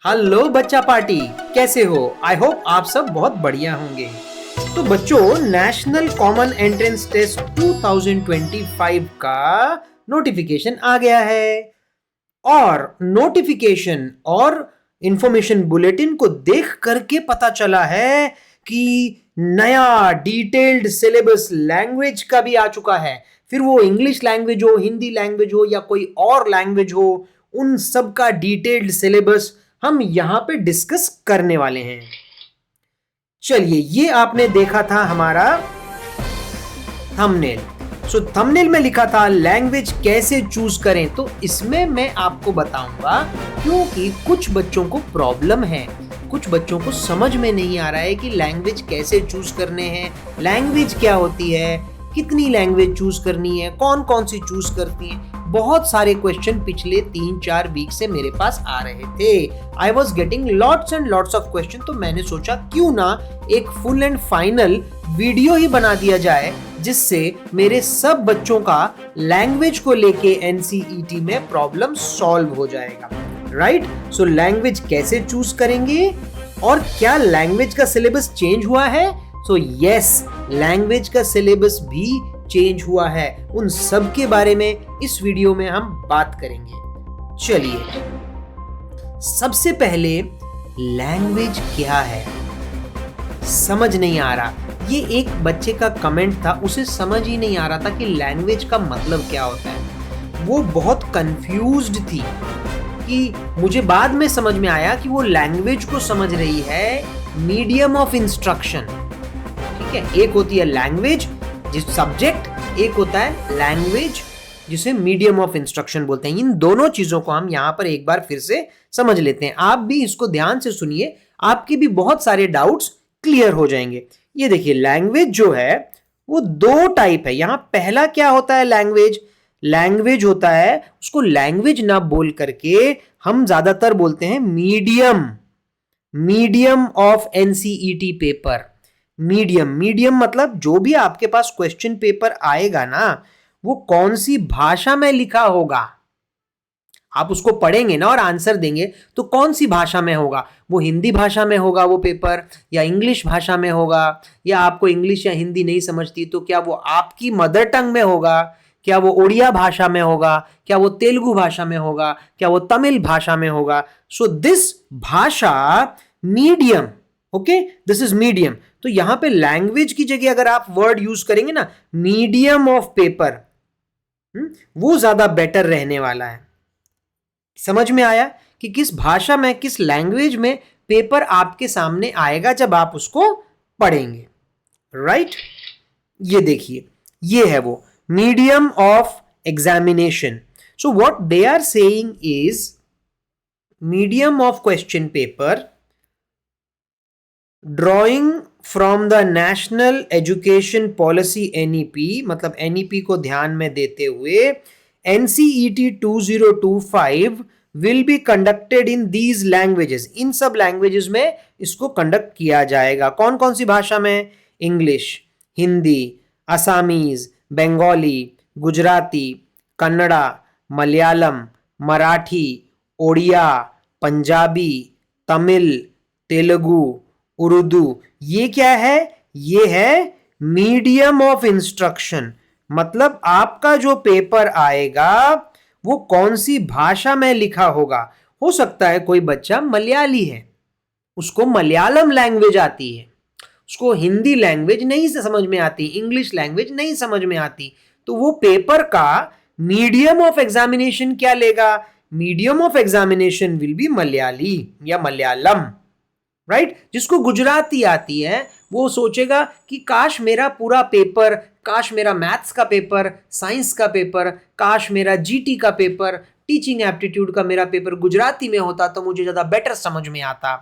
Hello बच्चा party, कैसे हो? आई होप आप सब बहुत बढ़िया होंगे। तो बच्चों, नेशनल कॉमन एंट्रेंस टेस्ट 2025 का नोटिफिकेशन आ गया है और नोटिफिकेशन और इंफॉर्मेशन बुलेटिन को देख करके पता चला है कि नया डिटेल्ड सिलेबस लैंग्वेज का भी आ चुका है। फिर वो इंग्लिश लैंग्वेज हो, हिंदी लैंग्वेज हो या कोई और लैंग्वेज हो, उन सब का डिटेल्ड सिलेबस हम यहां पे डिस्कस करने वाले हैं। चलिए, ये आपने देखा था हमारा थंबनेल। सो थंबनेल में लिखा था लैंग्वेज कैसे चूज करें, तो इसमें मैं आपको बताऊंगा क्योंकि कुछ बच्चों को प्रॉब्लम है, कुछ बच्चों को समझ में नहीं आ रहा है कि लैंग्वेज कैसे चूज करने हैं, लैंग्वेज क्या होती है, कितनी लैंग्वेज चूज करनी है, कौन कौन सी चूज करती है। बहुत सारे क्वेश्चन पिछले 3-4 वीक से मेरे पास आ रहे थे। I was getting lots and lots of question, तो मैंने सोचा क्यों ना एक फुल एंड फाइनल वीडियो ही बना दिया जाए जिससे मेरे सब बच्चों का लैंग्वेज को लेके एनसीईटी में प्रॉब्लम सॉल्व हो जाएगा। राइट? सो लैंग्वेज कैसे चूज करेंगे और क्या लैंग्वेज का सिलेबस चेंज हुआ है? सो यस, लैंग्वेज का सिलेबस भी चेंज हुआ है। उन सब के बारे में इस वीडियो में हम बात करेंगे। चलिए, सबसे पहले लैंग्वेज क्या है समझ नहीं आ रहा। ये एक बच्चे का कमेंट था, उसे समझ ही नहीं आ रहा था कि लैंग्वेज का मतलब क्या होता है। वो बहुत कंफ्यूज्ड थी कि मुझे बाद में समझ में आया कि वो लैंग्वेज को समझ रही है मीडियम ऑफ इंस्ट्रक्शन। ठीक है, एक होती है लैंग्वेज जिस सब्जेक्ट, एक होता है लैंग्वेज जिसे मीडियम ऑफ इंस्ट्रक्शन बोलते हैं। इन दोनों चीजों को हम यहां पर एक बार फिर से समझ लेते हैं। आप भी इसको ध्यान से सुनिए, आपके भी बहुत सारे डाउट्स क्लियर हो जाएंगे। ये देखिए, लैंग्वेज जो है वो दो टाइप है। यहां पहला क्या होता है? लैंग्वेज। लैंग्वेज होता है, उसको लैंग्वेज ना बोल करके हम ज्यादातर बोलते हैं medium. Medium of NCET paper. Medium, medium मतलब जो भी आपके पास क्वेश्चन पेपर आएगा ना, वो कौन सी भाषा में लिखा होगा। आप उसको पढ़ेंगे ना और आंसर देंगे तो कौन सी भाषा में होगा? वो हिंदी भाषा में होगा वो पेपर, या इंग्लिश भाषा में होगा, या आपको इंग्लिश या हिंदी नहीं समझती तो क्या वो आपकी मदर टंग में होगा, क्या वो उड़िया भाषा में होगा, क्या वो तेलुगु भाषा में होगा, क्या वो तमिल भाषा में होगा। सो दिस भाषा medium, okay, this is medium. तो यहां पे लैंग्वेज की जगह अगर आप वर्ड यूज करेंगे ना, मीडियम ऑफ पेपर, वो ज्यादा बेटर रहने वाला है। समझ में आया कि किस भाषा में, किस लैंग्वेज में पेपर आपके सामने आएगा जब आप उसको पढ़ेंगे। राइट? ये देखिए, ये है वो medium of examination. So what they are saying is medium of question paper drawing from the national education policy NEP, मतलब एनईपी को ध्यान में देते हुए एनसीईटी 2025 will be conducted in these languages. इन सब लैंग्वेजेस में इसको कंडक्ट किया जाएगा। कौन कौन सी भाषा में? English, Hindi, Assamese, Bengali, Gujarati, Kannada, Malayalam, Marathi, Odia, Punjabi, Tamil, Telugu, Urdu. ये क्या है? ये है मीडियम ऑफ इंस्ट्रक्शन। मतलब आपका जो पेपर आएगा वो कौन सी भाषा में लिखा होगा। हो सकता है कोई बच्चा मलयाली है, उसको मलयालम लैंग्वेज आती है, उसको हिंदी लैंग्वेज नहीं से समझ में आती, इंग्लिश लैंग्वेज नहीं समझ में आती, तो वो पेपर का मीडियम ऑफ एग्जामिनेशन क्या लेगा? Medium of examination will be Malayali या मलयालम। राइट? जिसको गुजराती आती है वो सोचेगा कि काश मेरा पूरा पेपर, काश मेरा मैथ्स का पेपर, साइंस का पेपर, काश मेरा जीटी का पेपर, टीचिंग एप्टीट्यूड का मेरा पेपर गुजराती में होता तो मुझे ज्यादा बेटर समझ में आता।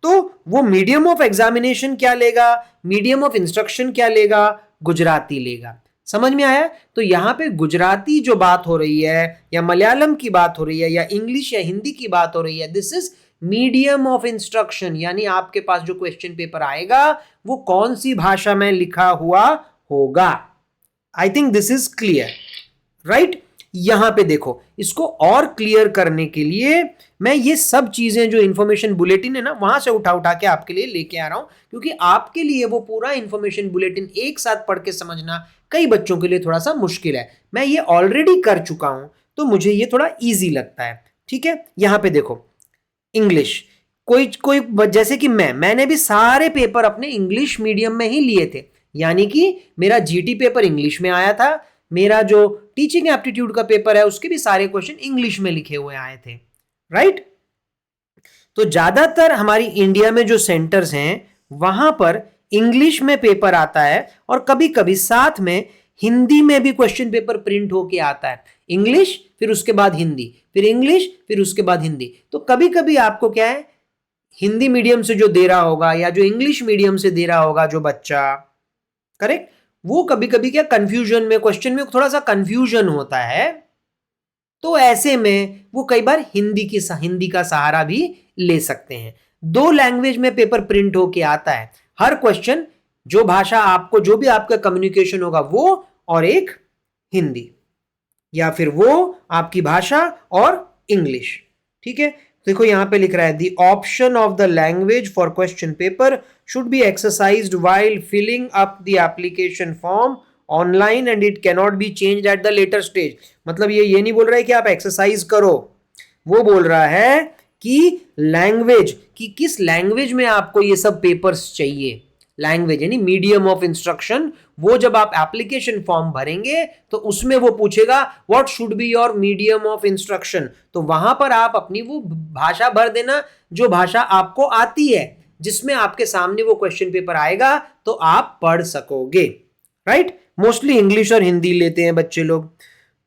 तो वो मीडियम ऑफ एग्जामिनेशन क्या लेगा, मीडियम ऑफ इंस्ट्रक्शन क्या लेगा? गुजराती लेगा। समझ में आया? तो यहां पे गुजराती जो बात हो रही है, या मलयालम की बात हो रही है, या इंग्लिश या हिंदी की बात हो रही है, this is medium of instruction. यानी आपके पास जो क्वेश्चन पेपर आएगा वो कौन सी भाषा में लिखा हुआ होगा। I think this is clear. Right? यहां पे देखो, इसको और क्लियर करने के लिए मैं ये सब चीजें जो इंफॉर्मेशन बुलेटिन है ना, वहां से उठा उठा के आपके लिए लेके आ रहा हूं, क्योंकि आपके लिए वो पूरा इंफॉर्मेशन बुलेटिन एक साथ पढ़ के समझना कई बच्चों के लिए थोड़ा सा मुश्किल है। मैं ये ऑलरेडी कर चुका हूं, तो मुझे ये थोड़ा ईजी लगता है। ठीक है, यहां पे देखो, इंग्लिश, कोई कोई जैसे कि मैंने भी सारे पेपर अपने इंग्लिश मीडियम में ही लिए थे, यानी कि मेरा जीटी पेपर इंग्लिश में आया था, मेरा जो टीचिंग एप्टीट्यूड का पेपर है उसके भी सारे क्वेश्चन इंग्लिश में लिखे हुए आए थे, राइट। तो ज्यादातर हमारी इंडिया में जो सेंटर्स हैं वहां पर इंग्लिश में पेपर आता है, और कभी कभी साथ में हिंदी में भी क्वेश्चन पेपर प्रिंट होके आता है। इंग्लिश फिर उसके बाद हिंदी, फिर इंग्लिश फिर उसके बाद हिंदी। तो कभी कभी आपको क्या है, हिंदी मीडियम से जो दे रहा होगा या जो इंग्लिश मीडियम से दे रहा होगा जो बच्चा, करेक्ट, वो कभी कभी क्या कंफ्यूजन में, क्वेश्चन में थोड़ा सा कंफ्यूजन होता है, तो ऐसे में वो कई बार हिंदी का सहारा भी ले सकते हैं। दो लैंग्वेज में पेपर प्रिंट होके आता है, हर क्वेश्चन जो भाषा आपको, जो भी आपका कम्युनिकेशन होगा वो, और एक हिंदी, या फिर वो आपकी भाषा और इंग्लिश। ठीक है, देखो यहां पे लिख रहा है the option of the language for question paper should be exercised while filling up the application form online and it cannot be changed at the later stage. मतलब ये नहीं बोल रहा है कि आप एक्सरसाइज करो, वो बोल रहा है कि लैंग्वेज, कि किस लैंग्वेज में आपको ये सब पेपर्स चाहिए, लैंग्वेज यानी मीडियम ऑफ इंस्ट्रक्शन। वो जब आप एप्लीकेशन फॉर्म भरेंगे तो उसमें वो पूछेगा what should be your medium of instruction, तो वहां पर आप अपनी वो भाषा भर देना जो भाषा आपको आती है, जिसमें आपके सामने वो क्वेश्चन पेपर आएगा तो आप पढ़ सकोगे, राइट। मोस्टली इंग्लिश और हिंदी लेते हैं बच्चे लोग।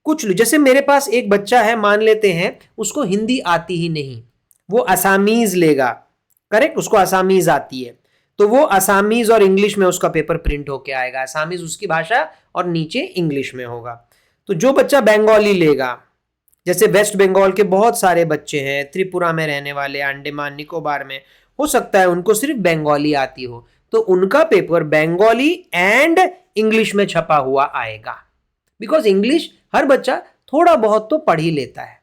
कुछ जैसे मेरे पास एक बच्चा है, मान लेते हैं उसको हिंदी आती ही नहीं, वो असामीज लेगा, करेक्ट, उसको असामीज आती है, तो वो असामीज और इंग्लिश में उसका पेपर प्रिंट होके आएगा, असामीज उसकी भाषा और नीचे इंग्लिश में होगा। तो जो बच्चा बंगाली लेगा, जैसे वेस्ट बंगाल के बहुत सारे बच्चे हैं, त्रिपुरा में रहने वाले, अंडमान निकोबार में, हो सकता है उनको सिर्फ बंगाली आती हो, तो उनका पेपर बंगाली एंड इंग्लिश में छपा हुआ आएगा, बिकॉज इंग्लिश हर बच्चा थोड़ा बहुत तो पढ़ ही लेता है,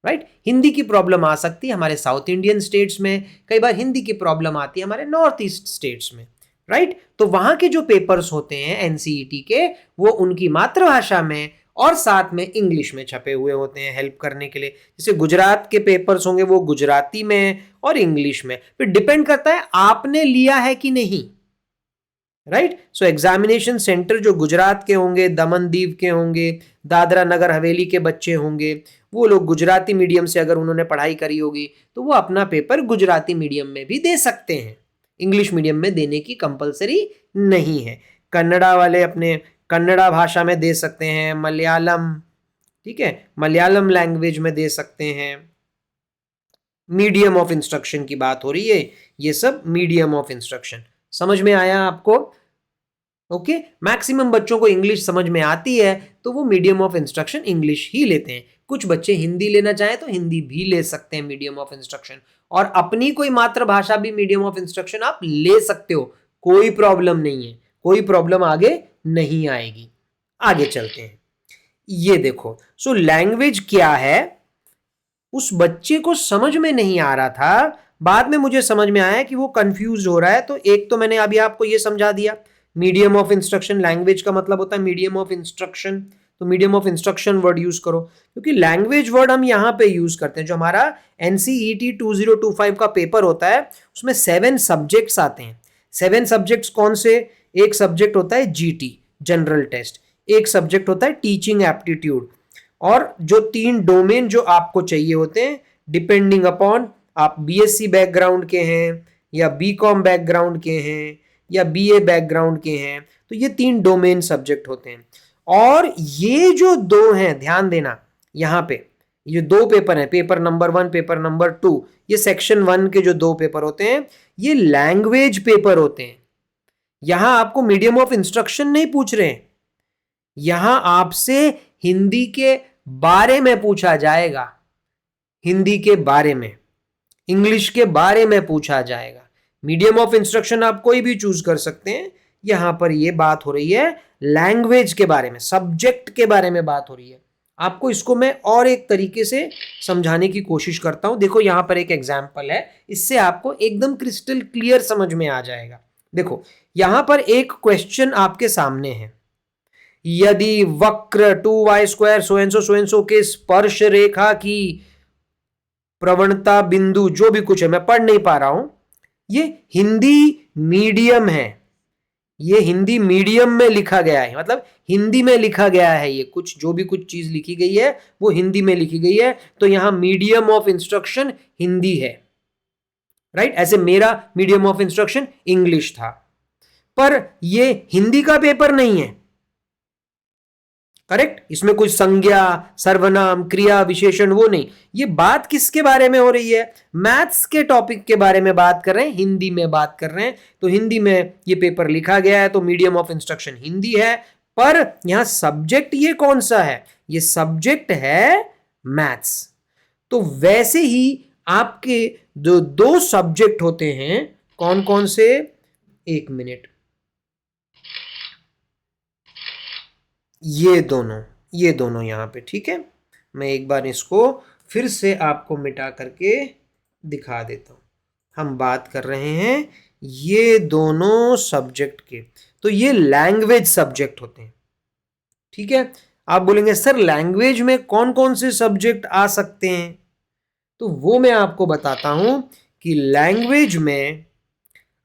राइट। हिंदी की प्रॉब्लम आ सकती है हमारे साउथ इंडियन स्टेट्स में, कई बार हिंदी की प्रॉब्लम आती है हमारे नॉर्थ ईस्ट स्टेट्स में, राइट। तो वहां के जो पेपर्स होते हैं एनसीईटी के, वो उनकी मातृभाषा में और साथ में इंग्लिश में छपे हुए होते हैं हेल्प करने के लिए। जैसे गुजरात के पेपर्स होंगे वो गुजराती में और इंग्लिश में, फिर डिपेंड करता है आपने लिया है कि नहीं, राइट। सो एग्जामिनेशन सेंटर जो गुजरात के होंगे, दमन दीव के होंगे, दादरा नगर हवेली के बच्चे होंगे, वो लोग गुजराती मीडियम से अगर उन्होंने पढ़ाई करी होगी तो वो अपना पेपर गुजराती मीडियम में भी दे सकते हैं, इंग्लिश मीडियम में देने की कंपलसरी नहीं है। कन्नड़ा वाले अपने कन्नड़ा भाषा में दे सकते हैं, मलयालम, ठीक है, मलयालम लैंग्वेज में दे सकते हैं। मीडियम ऑफ इंस्ट्रक्शन की बात हो रही है, ये सब मीडियम ऑफ इंस्ट्रक्शन। समझ में आया आपको? ओके, मैक्सिमम बच्चों को इंग्लिश समझ में आती है तो वो मीडियम ऑफ इंस्ट्रक्शन इंग्लिश ही लेते हैं। कुछ बच्चे हिंदी लेना चाहें तो हिंदी भी ले सकते हैं मीडियम ऑफ इंस्ट्रक्शन, और अपनी कोई मातृभाषा भी मीडियम ऑफ इंस्ट्रक्शन आप ले सकते हो, कोई प्रॉब्लम नहीं है, कोई प्रॉब्लम आगे नहीं आएगी। आगे चलते हैं, ये देखो, सो लैंग्वेज क्या है उस बच्चे को समझ में नहीं आ रहा था, बाद में मुझे समझ में आया कि वो कंफ्यूज हो रहा है। तो एक तो मैंने अभी आपको ये समझा दिया, मीडियम ऑफ इंस्ट्रक्शन, लैंग्वेज का मतलब होता है मीडियम ऑफ इंस्ट्रक्शन, तो medium of instruction word use करो, क्योंकि लैंग्वेज वर्ड हम यहां पे यूज करते हैं। जो हमारा एनसीईटी 2025 का पेपर होता है उसमें 7 सब्जेक्ट्स आते हैं। 7 सब्जेक्ट्स कौन से? एक सब्जेक्ट होता है जीटी जनरल टेस्ट, एक सब्जेक्ट होता है टीचिंग एप्टीट्यूड, और जो 3 डोमेन जो आपको चाहिए होते हैं डिपेंडिंग अपॉन आप बीएससी बैकग्राउंड के हैं या बीकॉम बैकग्राउंड के हैं या बीए बैकग्राउंड के हैं, तो ये 3 डोमेन सब्जेक्ट होते हैं। और ये जो 2 हैं, ध्यान देना यहाँ पे, ये 2 पेपर हैं, पेपर नंबर 1, पेपर नंबर 2, ये सेक्शन 1 के जो 2 पेपर होते हैं ये लैंग्वेज पेपर होते हैं। यहां आपको मीडियम ऑफ इंस्ट्रक्शन नहीं पूछ रहे हैं, यहां आपसे हिंदी के बारे में पूछा जाएगा, हिंदी के बारे में, इंग्लिश के बारे में पूछा जाएगा। मीडियम ऑफ इंस्ट्रक्शन आप कोई भी चूज कर सकते हैं, यहां पर ये बात हो रही है लैंग्वेज के बारे में, सब्जेक्ट के बारे में बात हो रही है। आपको इसको मैं और एक तरीके से समझाने की कोशिश करता हूं। देखो यहां पर एक एग्जाम्पल है, इससे आपको एकदम क्रिस्टल क्लियर समझ में आ जाएगा। देखो यहां पर एक क्वेश्चन आपके सामने है, यदि वक्र 2y² सो एंड सो के स्पर्श रेखा की प्रवणता बिंदु, जो भी कुछ है मैं पढ़ नहीं पा रहा हूं, ये हिंदी मीडियम है, ये हिंदी मीडियम में लिखा गया है, मतलब हिंदी में लिखा गया है, ये कुछ जो भी कुछ चीज लिखी गई है वो हिंदी में लिखी गई है, तो यहां मीडियम ऑफ इंस्ट्रक्शन हिंदी है, राइट। ऐसे मेरा मीडियम ऑफ इंस्ट्रक्शन इंग्लिश था, पर ये हिंदी का पेपर नहीं है, करेक्ट। इसमें कोई संज्ञा, सर्वनाम, क्रिया, विशेषण वो नहीं। ये बात किसके बारे में हो रही है? मैथ्स के टॉपिक के बारे में बात कर रहे हैं, हिंदी में बात कर रहे हैं। तो हिंदी में ये पेपर लिखा गया है, तो मीडियम ऑफ इंस्ट्रक्शन हिंदी है, पर यहां सब्जेक्ट ये कौन सा है? ये सब्जेक्ट है मैथ्स। तो वैसे ही आपके जो दो सब्जेक्ट होते हैं, कौन कौन से? एक मिनट, ये दोनों यहां पे, ठीक है। मैं एक बार इसको फिर से आपको मिटा करके दिखा देता हूं। हम बात कर रहे हैं ये दोनों सब्जेक्ट के, तो ये लैंग्वेज सब्जेक्ट होते हैं, ठीक है। आप बोलेंगे सर लैंग्वेज में कौन कौन से सब्जेक्ट आ सकते हैं? तो वो मैं आपको बताता हूं कि लैंग्वेज में,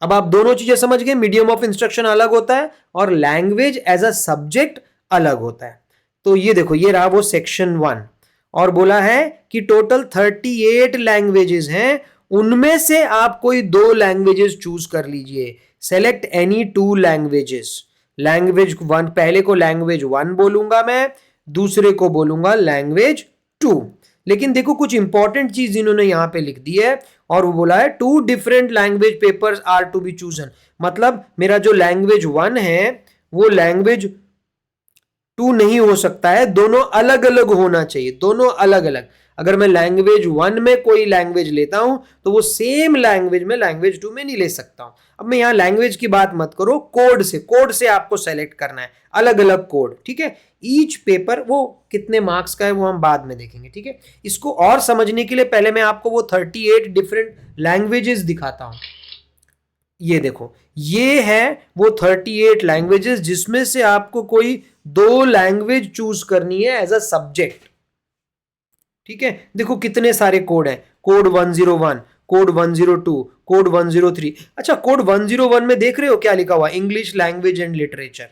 अब आप दोनों चीजें समझ गए, मीडियम ऑफ इंस्ट्रक्शन अलग होता है और लैंग्वेज एज अ सब्जेक्ट अलग होता है। तो ये देखो, ये रहा वो सेक्शन 1, और बोला है कि टोटल 38 लैंग्वेजेस हैं, उनमें से आप कोई 2 लैंग्वेजेस चूज कर लीजिए। Select any 2 languages. लैंग्वेज 1, पहले को लैंग्वेज 1 बोलूंगा मैं, दूसरे को बोलूंगा लैंग्वेज 2। लेकिन देखो कुछ इंपॉर्टेंट चीज इन्होंने यहां पे लिख दी है, और वो बोला है 2 different language papers are to be chosen. मतलब मेरा जो लैंग्वेज 1 है वो लैंग्वेज 2 नहीं हो सकता है, दोनों अलग अलग होना चाहिए, दोनों अलग अलग। अगर मैं लैंग्वेज 1 में कोई लैंग्वेज लेता हूं तो वो सेम लैंग्वेज में लैंग्वेज 2 में नहीं ले सकता हूं। अब मैं यहां लैंग्वेज की बात मत करो, कोड से आपको सेलेक्ट करना है, अलग अलग कोड, ठीक है। ईच पेपर वो कितने मार्क्स का है वो हम बाद में देखेंगे, ठीक है। इसको और समझने के लिए पहले मैं आपको वो 38 डिफरेंट लैंग्वेजेस दिखाता हूं। ये देखो, ये है वो 38 लैंग्वेजेस, जिसमें से आपको कोई 2 लैंग्वेज चूज करनी है एज अ सब्जेक्ट, ठीक है। देखो कितने सारे कोड हैं, कोड 101, कोड 102, कोड 103। अच्छा, कोड 101 में देख रहे हो क्या लिखा हुआ? English language and literature.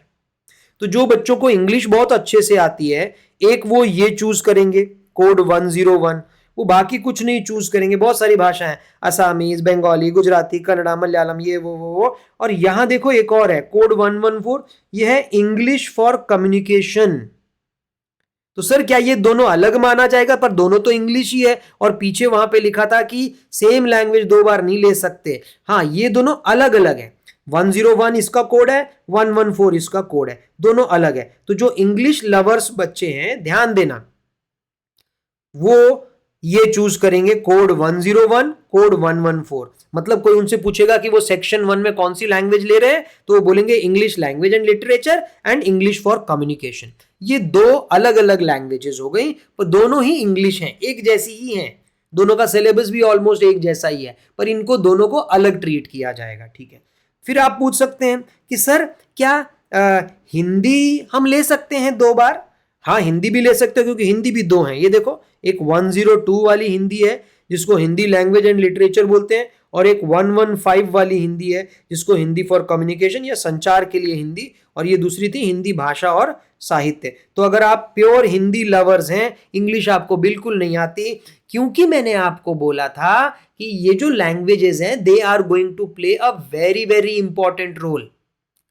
तो जो बच्चों को इंग्लिश बहुत अच्छे से आती है, एक वो ये चूज करेंगे कोड 101, वो बाकी कुछ नहीं चूज करेंगे। बहुत सारी भाषाएं, असामीज, बंगाली, गुजराती, कन्नड़ा, मलयालम, ये वो। और यहां देखो एक और है कोड 114, ये है इंग्लिश फॉर कम्युनिकेशन। तो सर क्या ये दोनों अलग माना जाएगा? पर दोनों तो इंग्लिश ही है, और पीछे वहां पे लिखा था कि सेम लैंग्वेज 2 बार नहीं ले सकते। हाँ, ये दोनों अलग अलग है। 101 इसका कोड है, 114 इसका कोड है, दोनों अलग है। तो जो इंग्लिश लवर्स बच्चे हैं, ध्यान देना, वो ये चूज करेंगे कोड 101, कोड 114। मतलब कोई उनसे पूछेगा कि वो सेक्शन 1 में कौन सी लैंग्वेज ले रहे हैं, तो वो बोलेंगे English language and literature and English for communication. ये 2 अलग अलग लैंग्वेजेस हो गई, पर दोनों ही इंग्लिश हैं, एक जैसी ही हैं, दोनों का सिलेबस भी ऑलमोस्ट एक जैसा ही है, पर इनको दोनों को अलग ट्रीट किया जाएगा, ठीक है। फिर आप पूछ सकते हैं कि सर क्या हिंदी हम ले सकते हैं 2 बार? हाँ, हिंदी भी ले सकते हो, क्योंकि हिंदी भी 2 हैं। ये देखो, एक 102 वाली हिंदी है जिसको हिंदी लैंग्वेज एंड लिटरेचर बोलते हैं, और एक 115 वाली हिंदी है जिसको हिंदी फॉर कम्युनिकेशन या संचार के लिए हिंदी, और ये दूसरी थी हिंदी भाषा और साहित्य। तो अगर आप प्योर हिंदी लवर्स हैं, इंग्लिश आपको बिल्कुल नहीं आती, क्योंकि मैंने आपको बोला था कि ये जो लैंग्वेजेस हैं they are going to play a very very important role,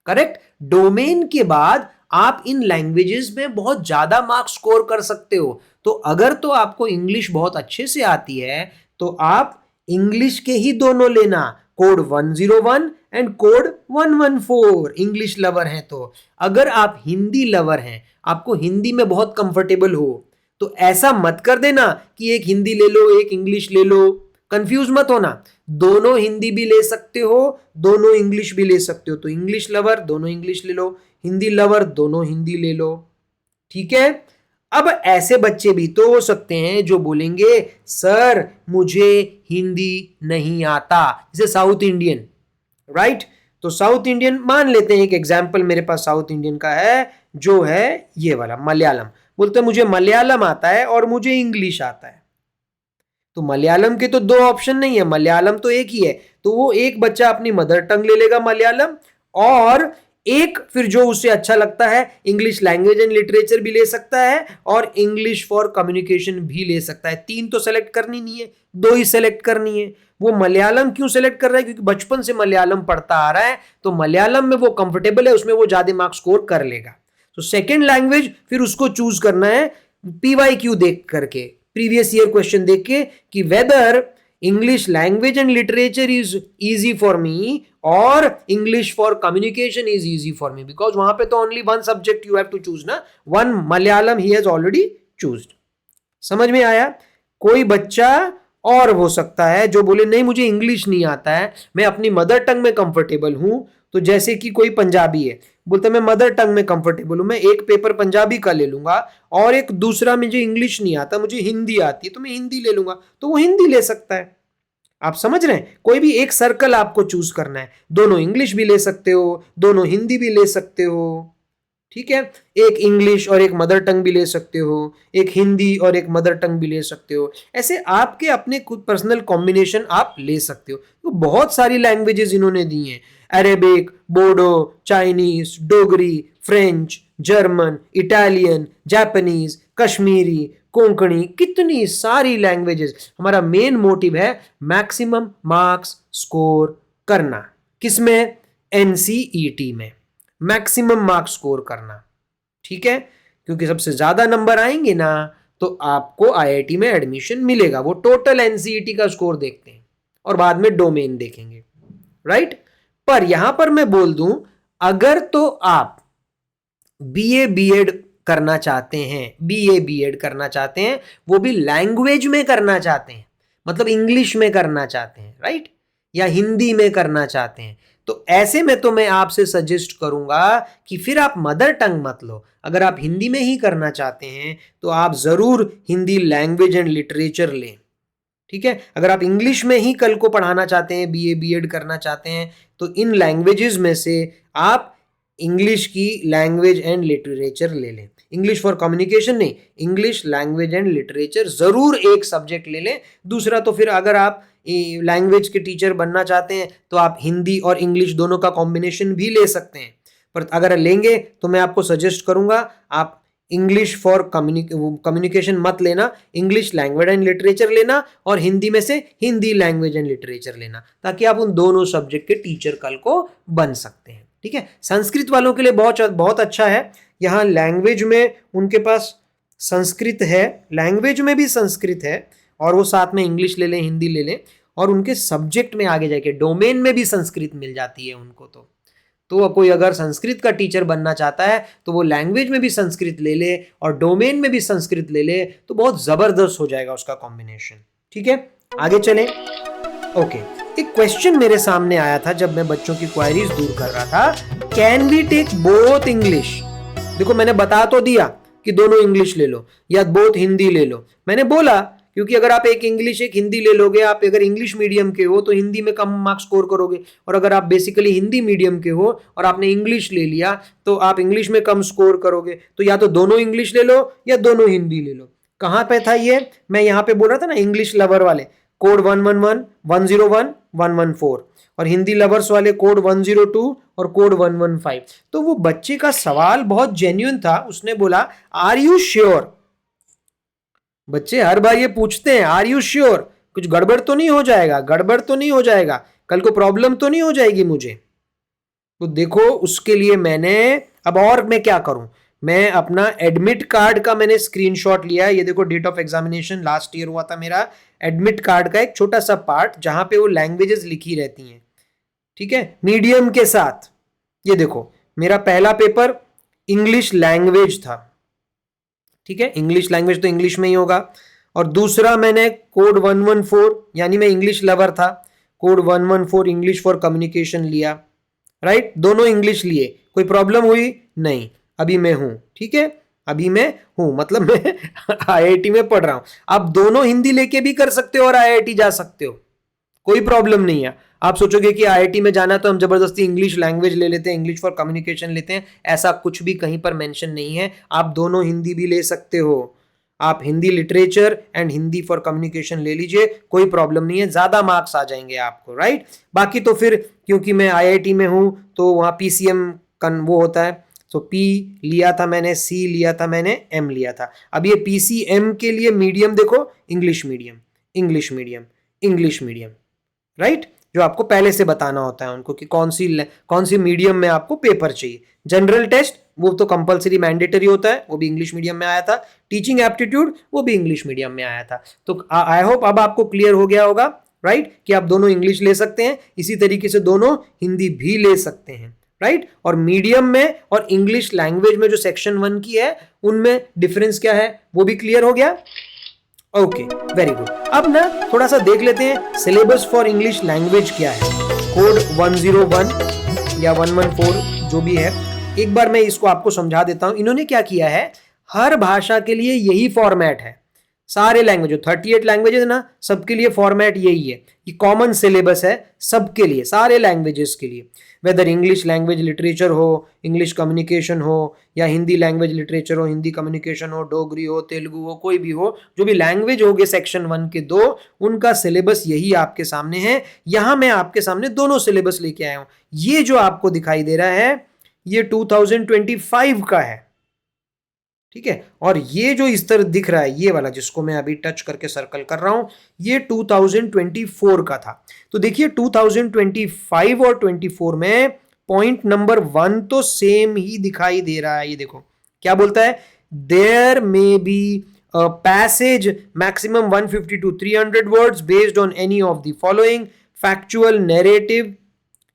correct. Domain के बाद आप इन लैंग्वेजेस में बहुत ज्यादा मार्क्स स्कोर कर सकते हो। तो अगर तो आपको इंग्लिश बहुत अच्छे से आती है तो आप इंग्लिश के ही दोनों लेना, code 101 and code 114, English lover हैं तो। अगर आप हिंदी लवर हैं, आपको हिंदी में बहुत कंफर्टेबल हो, तो ऐसा मत कर देना कि एक हिंदी ले लो एक इंग्लिश ले लो, कंफ्यूज मत होना। दोनों हिंदी भी ले सकते हो, दोनों इंग्लिश भी ले सकते हो। तो इंग्लिश लवर दोनों इंग्लिश ले लो, हिंदी लवर दोनों हिंदी ले लो, ठीक है। अब ऐसे बच्चे भी तो हो सकते हैं जो बोलेंगे सर मुझे हिंदी नहीं आता, जैसे साउथ इंडियन, राइट। तो साउथ इंडियन मान लेते हैं, एक एग्जाम्पल मेरे पास साउथ इंडियन का है जो है ये वाला मलयालम। बोलते हैं मुझे मलयालम आता है और मुझे इंग्लिश आता है। तो मलयालम के तो दो ऑप्शन नहीं है, मलयालम तो एक ही है। तो वो एक बच्चा अपनी मदर टंग ले लेगा मलयालम, और एक फिर जो उसे अच्छा लगता है इंग्लिश लैंग्वेज एंड लिटरेचर भी ले सकता है और इंग्लिश फॉर कम्युनिकेशन भी ले सकता है। तीन तो सेलेक्ट करनी नहीं है, दो ही सेलेक्ट करनी है। वो मलयालम क्यों सेलेक्ट कर रहा है? क्योंकि बचपन से मलयालम पढ़ता आ रहा है, तो मलयालम में वो कंफर्टेबल है, उसमें वो ज्यादा मार्क्स स्कोर कर लेगा। तो सेकेंड लैंग्वेज फिर उसको चूज करना है PYQ देख करके, प्रीवियस ईयर क्वेश्चन देख के, कि whether English language and literature is easy for me और English for communication is easy for me, because वहां पे तो only one subject you have to choose ना, वन मलयालम ही हैज ऑलरेडी चूज। समझ में आया? कोई बच्चा और हो सकता है जो बोले नहीं मुझे इंग्लिश नहीं आता है, मैं अपनी मदर टंग में कंफर्टेबल हूं। तो जैसे कि कोई पंजाबी है, बोलता मैं मदर टंग में कंफर्टेबल हूं, मैं एक पेपर पंजाबी का ले लूंगा और एक दूसरा मुझे इंग्लिश नहीं आता, मुझे हिंदी आती है तो मैं हिंदी ले लूंगा, तो वो हिंदी ले सकता है। आप समझ रहे हैं? कोई भी एक सर्कल आपको चूज करना है, दोनों इंग्लिश भी ले सकते हो, दोनों हिंदी भी ले सकते हो, ठीक है। एक इंग्लिश और एक मदर टंग भी ले सकते हो, एक हिंदी और एक मदर टंग भी ले सकते हो। ऐसे आपके अपने खुद पर्सनल कॉम्बिनेशन आप ले सकते हो। तो बहुत सारी लैंग्वेजेस इन्होंने दी हैं, Arabic, Bodo, Chinese, Dogri, French, German, Italian, Japanese, Kashmiri, Konkani, कितनी सारी लैंग्वेजेस। हमारा मेन मोटिव है मैक्सिमम मार्क्स स्कोर करना। किसमें? NCET में मैक्सिमम मार्क्स स्कोर करना, ठीक है। क्योंकि सबसे ज्यादा नंबर आएंगे ना तो आपको IIT में एडमिशन मिलेगा। वो टोटल NCET का स्कोर देखते हैं और बाद में डोमेन देखेंगे, राइट। पर यहां पर मैं बोल दूं, अगर तो आप BA BEd करना चाहते हैं, BA BEd करना चाहते हैं, वो भी लैंग्वेज में करना चाहते हैं, मतलब इंग्लिश में करना चाहते हैं, राइट, या हिंदी में करना चाहते हैं, तो ऐसे में तो मैं आपसे सजेस्ट करूंगा कि फिर आप मदर टंग मत लो। अगर आप हिंदी में ही करना चाहते हैं तो आप जरूर हिंदी लैंग्वेज एंड लिटरेचर लें, ठीक है। अगर आप इंग्लिश में ही कल को पढ़ाना चाहते हैं, BA BEd करना चाहते हैं, तो इन लैंग्वेजेस में से आप इंग्लिश की लैंग्वेज एंड लिटरेचर ले लें। इंग्लिश फॉर कम्युनिकेशन नहीं, इंग्लिश लैंग्वेज एंड लिटरेचर जरूर एक सब्जेक्ट ले लें। दूसरा तो फिर अगर आप लैंग्वेज के टीचर बनना चाहते हैं तो आप हिंदी और इंग्लिश दोनों का कॉम्बिनेशन भी ले सकते हैं। पर अगर लेंगे तो मैं आपको सजेस्ट करूंगा आप इंग्लिश फॉर कम्युनिकेशन मत लेना, इंग्लिश लैंग्वेज एंड लिटरेचर लेना और हिंदी में से हिंदी लैंग्वेज एंड लिटरेचर लेना, ताकि आप उन दोनों सब्जेक्ट के टीचर कल को बन सकते हैं, ठीक है। संस्कृत वालों के लिए बहुत बहुत अच्छा है, यहाँ लैंग्वेज में उनके पास संस्कृत है, लैंग्वेज में भी संस्कृत है, और वो साथ में इंग्लिश ले लें, हिंदी ले लें, और उनके सब्जेक्ट में आगे जाके डोमेन में भी संस्कृत मिल जाती है उनको। तो कोई अगर संस्कृत का टीचर बनना चाहता है तो वो लैंग्वेज में भी संस्कृत ले ले और डोमेन में भी संस्कृत ले ले, तो बहुत जबरदस्त हो जाएगा उसका कॉम्बिनेशन, ठीक है। आगे चलें। ओके, एक क्वेश्चन मेरे सामने आया था जब मैं बच्चों की क्वेरीज दूर कर रहा था, can we take both English? देखो मैंने बता तो दिया कि दोनों इंग्लिश ले लो या बोथ हिंदी ले लो, मैंने बोला क्योंकि अगर आप एक इंग्लिश एक हिंदी ले लोगे, आप अगर इंग्लिश मीडियम के हो तो हिंदी में कम मार्क्स स्कोर करोगे, और अगर आप बेसिकली हिंदी मीडियम के हो और आपने इंग्लिश ले लिया तो आप इंग्लिश में कम स्कोर करोगे। तो या तो दोनों इंग्लिश ले लो या दोनों हिंदी ले लो। कहाँ पे था ये? मैं यहाँ पे बोल रहा था ना, इंग्लिश लवर वाले कोड 111, 101, 114, और हिंदी लवर्स वाले कोड 102 और कोड 115। तो वो बच्चे का सवाल बहुत जेन्युइन था, उसने बोला आर यू श्योर? बच्चे हर बार ये पूछते हैं आर यू श्योर, कुछ गड़बड़ तो नहीं हो जाएगा, गड़बड़ तो नहीं हो जाएगा, कल को प्रॉब्लम तो नहीं हो जाएगी मुझे। तो देखो उसके लिए मैंने अब और मैं क्या करूं, मैं अपना एडमिट कार्ड का मैंने स्क्रीनशॉट लिया है। ये देखो date of examination last year हुआ था मेरा, एडमिट कार्ड का एक छोटा सा पार्ट जहां पे वो लैंग्वेजेस लिखी रहती हैं, ठीक है, मीडियम के साथ। ये देखो मेरा पहला पेपर इंग्लिश लैंग्वेज था, ठीक है, इंग्लिश लैंग्वेज तो इंग्लिश में ही होगा, और दूसरा मैंने कोड 114 यानी मैं इंग्लिश लवर था, कोड 114 इंग्लिश फॉर कम्युनिकेशन लिया, राइट, दोनों इंग्लिश लिए, कोई प्रॉब्लम हुई नहीं, अभी मैं हूं, ठीक है, अभी मैं हूं, मतलब मैं आईआईटी में पढ़ रहा हूं। आप दोनों हिंदी लेके भी कर सकते हो और आईआईटी जा सकते हो, कोई प्रॉब्लम नहीं है। आप सोचोगे कि आईआईटी में जाना तो हम जबरदस्ती इंग्लिश लैंग्वेज ले लेते हैं, इंग्लिश फॉर कम्युनिकेशन लेते हैं, ऐसा कुछ भी कहीं पर मेंशन नहीं है। आप दोनों हिंदी भी ले सकते हो, आप Hindi literature and Hindi for communication ले लीजिए, कोई प्रॉब्लम नहीं है, ज्यादा मार्क्स आ जाएंगे आपको, राइट। बाकी तो फिर क्योंकि मैं आईआईटी में हूं तो वहां पीसीएम वो होता है, तो पी लिया था मैंने, सी लिया था मैंने, एम लिया था। अब ये पीसीएम के लिए मीडियम देखो, English medium, English medium, English medium, right, जो आपको पहले से बताना होता है उनको कि कौन सी मीडियम में आपको पेपर चाहिए। जनरल टेस्ट वो तो कंपलसरी मैंडेटरी होता है, वो भी इंग्लिश मीडियम में आया था। टीचिंग एप्टीट्यूड वो भी इंग्लिश मीडियम में आया था। तो आई होप अब आपको क्लियर हो गया होगा, राइट, कि आप दोनों इंग्लिश ले सकते हैं, इसी तरीके से दोनों हिंदी भी ले सकते हैं, राइट। और मीडियम में और इंग्लिश लैंग्वेज में जो सेक्शन 1 की है उनमें डिफरेंस क्या है वो भी क्लियर हो गया। Okay, very good. अब ना थोड़ा सा देख लेते हैं सिलेबस फॉर इंग्लिश लैंग्वेज क्या है। कोड 101 या 114 जो भी है, एक बार मैं इसको आपको समझा देता हूं। इन्होंने क्या किया है, हर भाषा के लिए यही फॉर्मेट है, सारे लैंग्वेज 38 लैंग्वेजेस ना, सबके लिए फॉर्मेट यही है। ये कॉमन सिलेबस है सबके लिए, सारे लैंग्वेजेस के लिए, वेदर इंग्लिश लैंग्वेज लिटरेचर हो, इंग्लिश कम्युनिकेशन हो, या हिंदी लैंग्वेज लिटरेचर हो, हिंदी कम्युनिकेशन हो, डोगरी हो, तेलुगु हो, कोई भी हो, जो भी लैंग्वेज हो गए सेक्शन 1 के 2, उनका सिलेबस यही आपके सामने है। यहां मैं आपके सामने दोनों सिलेबस लेके आया हूं। ये जो आपको दिखाई दे रहा है ये 2025 का है, ठीक है, और ये जो इस तरह दिख रहा है ये वाला जिसको मैं अभी टच करके सर्कल कर रहा हूं, ये 2024 का था। तो देखिए 2025 और 24 में पॉइंट नंबर 1 तो सेम ही दिखाई दे रहा है। ये देखो क्या बोलता है, there may be a passage maximum 150 to 300 words based on any of the following: factual, narrative,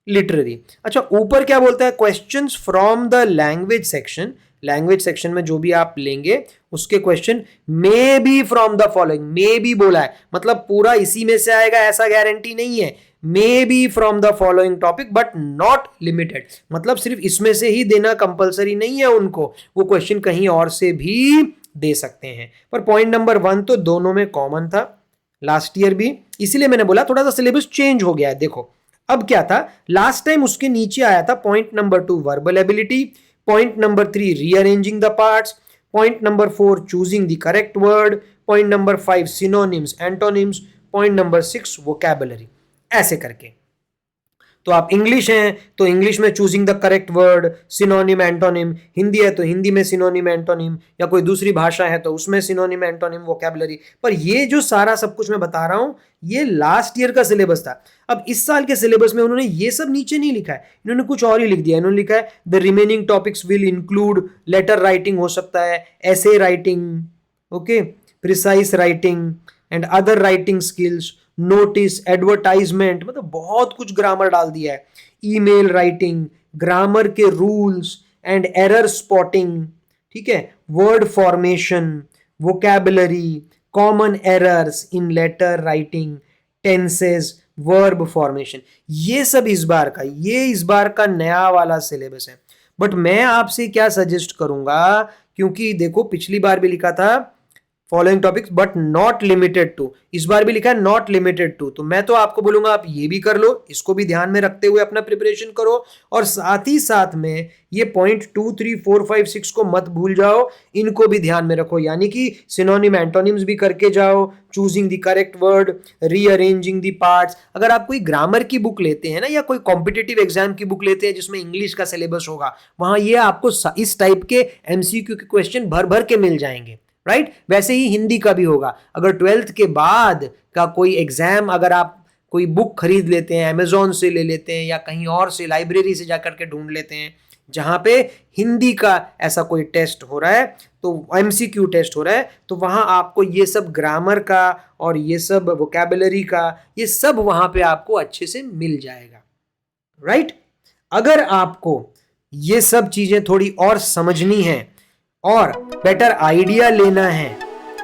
literary। अच्छा, ऊपर क्या बोलता है, questions from the language section. Language section में जो भी आप लेंगे उसके question may be from the following, may be बोला है, मतलब पूरा इसी में से आएगा ऐसा गारंटी नहीं है। May be from the following topic but not limited, मतलब सिर्फ इसमें से ही देना कंपलसरी नहीं है उनको, वो क्वेश्चन कहीं और से भी दे सकते हैं। पर पॉइंट नंबर 1 तो दोनों में कॉमन था, लास्ट ईयर भी, इसीलिए मैंने बोला थोड़ा सा सिलेबस चेंज हो गया है। देखो अब क्या था, लास्ट टाइम उसके नीचे आया था point number 2 verbal ability, point number 3 rearranging the parts, point number 4 choosing the correct word, point number 5 synonyms antonyms, point number 6 vocabulary, ऐसे करके। तो आप इंग्लिश हैं तो इंग्लिश में choosing the correct word, synonym antonym, Hindi है तो हिंदी में सिनोनिम एंटोनिम, या कोई दूसरी भाषा है तो उसमें सिनोनिम एंटोनिम वोकैबुलरी। पर ये जो सारा सब कुछ मैं बता रहा हूं ये लास्ट ईयर का सिलेबस था। अब इस साल के सिलेबस में उन्होंने ये सब नीचे नहीं लिखा है, इन्होंने कुछ और ही लिख दिया। इन्होंने लिखा है the remaining topics will include letter writing, हो सकता है essay writing, okay, precise writing and other writing skills, notice, advertisement, मतलब बहुत कुछ ग्रामर डाल दिया है, ईमेल राइटिंग, ग्रामर के रूल्स एंड एरर स्पॉटिंग, ठीक है, word formation, vocabulary, common errors in letter writing, tenses, verb formation, ये सब इस बार का नया वाला सिलेबस है। बट मैं आपसे क्या सजेस्ट करूंगा, क्योंकि देखो पिछली बार भी लिखा था following topics but not limited to, इस बार भी लिखा है नॉट लिमिटेड टू, तो मैं तो आपको बोलूंगा आप ये भी कर लो, इसको भी ध्यान में रखते हुए अपना प्रिपरेशन करो, और साथ ही साथ में ये पॉइंट 2, 3, 4, 5, 6 को मत भूल जाओ, इनको भी ध्यान में रखो, यानी कि सिनोनिम एंटोनिम्स भी करके जाओ, choosing the correct word, rearranging the parts. अगर आप कोई ग्रामर की बुक लेते हैं ना, या कोई कॉम्पिटिटिव एग्जाम की बुक लेते हैं जिसमें इंग्लिश का सिलेबस होगा, वहां ये आपको इस टाइप के एमसीक्यू के क्वेश्चन भर भर के मिल जाएंगे, राइट। वैसे ही हिंदी का भी होगा। अगर 12th के बाद का कोई एग्जाम, अगर आप कोई बुक खरीद लेते हैं, अमेजोन से ले लेते हैं या कहीं और से लाइब्रेरी से जाकर के ढूंढ लेते हैं जहां पे हिंदी का ऐसा कोई टेस्ट हो रहा है, तो एमसीक्यू टेस्ट हो रहा है, तो वहां आपको ये सब ग्रामर का और ये सब वोकैबुलरी का, ये सब वहां पे आपको अच्छे से मिल जाएगा, राइट। अगर आपको ये सब चीजें थोड़ी और समझनी है और बेटर आइडिया लेना है,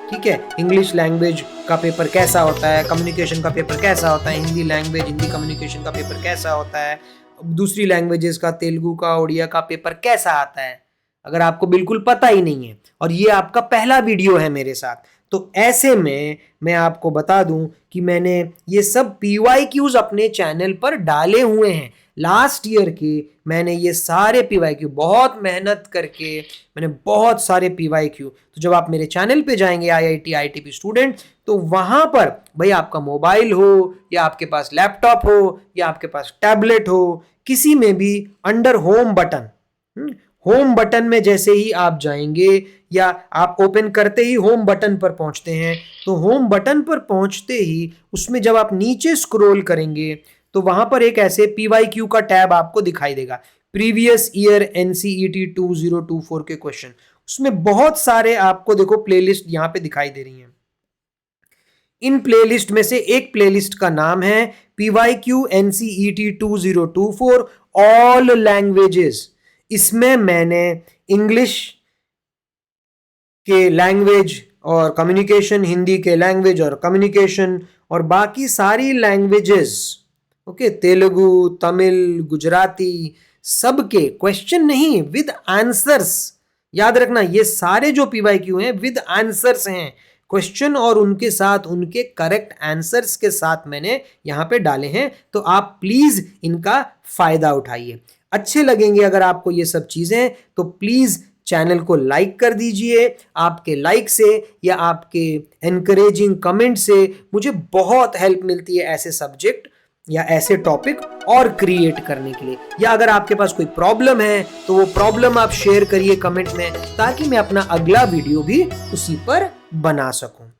ठीक है, इंग्लिश लैंग्वेज का पेपर कैसा होता है, कम्युनिकेशन का पेपर कैसा होता है, हिंदी लैंग्वेज हिंदी कम्युनिकेशन का पेपर कैसा होता है, दूसरी लैंग्वेजेस का तेलुगु का, उड़िया का पेपर कैसा आता है, अगर आपको बिल्कुल पता ही नहीं है और ये आपका पहला वीडियो है मेरे साथ, तो ऐसे में मैं आपको बता दूं कि मैंने ये सब PYQs अपने चैनल पर डाले हुए हैं। लास्ट ईयर के मैंने ये सारे PYQ बहुत मेहनत करके मैंने बहुत सारे PYQ, तो जब आप मेरे चैनल पे जाएंगे IIT ITP स्टूडेंट, तो वहां पर भाई आपका मोबाइल हो या आपके पास लैपटॉप हो या आपके पास टैबलेट हो, किसी में भी under home button, home button में जैसे ही आप जाएंगे या आप ओपन करते ही होम बटन पर पहुंचते हैं, तो होम बटन पर पहुंचते ही उसमें जब आप नीचे स्क्रॉल करेंगे तो वहां पर एक ऐसे PYQ का टैब आपको दिखाई देगा, प्रीवियस ईयर NCET 2024 के क्वेश्चन। उसमें बहुत सारे आपको देखो प्लेलिस्ट यहां पे दिखाई दे रही हैं। इन प्लेलिस्ट में से एक प्लेलिस्ट का नाम है PYQ NCET 2024 ऑल लैंग्वेजेस। इसमें मैंने इंग्लिश के लैंग्वेज और कम्युनिकेशन, हिंदी के लैंग्वेज और कम्युनिकेशन और बाकी सारी लैंग्वेजेस, ओके, तेलुगु, तमिल, गुजराती, सबके क्वेश्चन नहीं विद आंसर्स। याद रखना ये सारे जो PYQ हैं विद आंसर्स हैं, क्वेश्चन और उनके साथ उनके करेक्ट आंसर्स के साथ मैंने यहां पे डाले हैं। तो आप प्लीज इनका फायदा उठाइए। अच्छे लगेंगे अगर आपको ये सब चीजें, तो प्लीज चैनल को लाइक कर दीजिए। आपके लाइक से या आपके एनकरेजिंग कमेंट से मुझे बहुत हेल्प मिलती है ऐसे सब्जेक्ट या ऐसे टॉपिक और क्रिएट करने के लिए। या अगर आपके पास कोई प्रॉब्लम है तो वो प्रॉब्लम आप शेयर करिए कमेंट में, ताकि मैं अपना अगला वीडियो भी उसी पर बना सकूं।